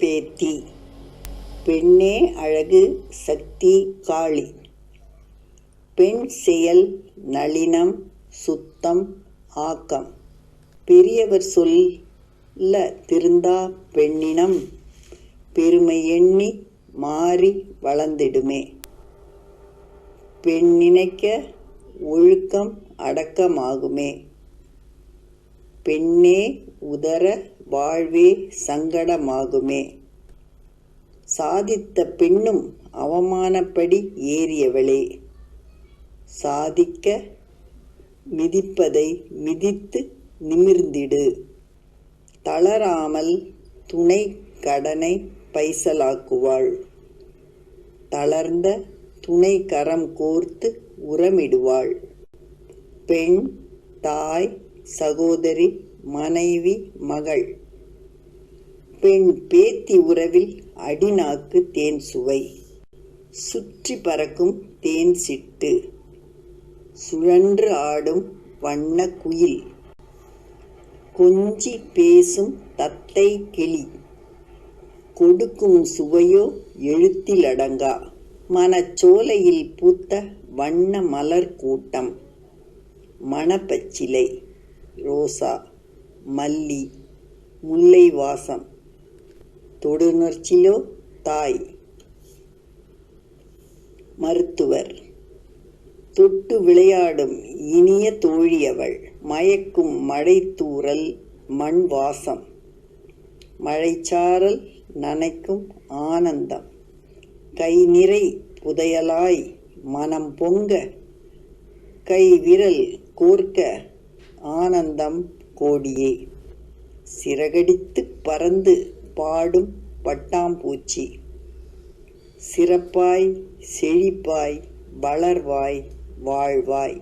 பேத்தி. பெண்ணே அழகு சக்தி காளி. பெண் செயல் நளினம் சுத்தம் ஆக்கம். பெரியவர் சொல்ல திருந்தா பெண்ணினம். பெருமை எண்ணி மாறி வளர்ந்திடுமே. பெண் நினைக்க ஒழுக்கம் அடக்கமாகுமே. பெண்ணே உதர வாழ்வே சங்கடமாகுமே. சாதித்த பெண்ணும் அவமானப்படி ஏறியவளே. சாதிக்க மிதிப்பதை மிதித்து நிமிர்ந்திடு. தளராமல் துணை கடனை பைசலாக்குவாள். தளர்ந்த துணை கரம் கோர்த்து உரமிடுவாள். பெண் தாய் சகோதரி மனைவி மகள். பெண் பேத்தி உறவில் அடிநாக்கு தேன் சுவை. சுற்றி பறக்கும் தேன் சிட்டு. சுழன்று ஆடும் வண்ண குயில். கொஞ்சி பேசும் தத்தை கிளி. கொடுக்கும் சுவையோ எழுத்தில் அடங்கா. மனச்சோலையில் பூத்த வண்ண மலர் கூட்டம். மணப்பச்சிலை ரோசா மல்லி முல்லை வாசம். தொடுநர்ச்சிலோ தாய். மருத்துவர் தொட்டு விளையாடும் இனிய தோழியவள். மயக்கும் மழைத்தூறல் மண் வாசம். மழைச்சாரல் நனைக்கும் ஆனந்தம். கை நிறை புதையலாய் மனம் பொங்க. கை விரல் கோர்க்க ஆனந்தம் கோடியே. சிறகடித்து பறந்து பாடும் பட்டாம்பூச்சி. சிறப்பாய் செழிப்பாய் வளர்வாய் வாழ்வாய்.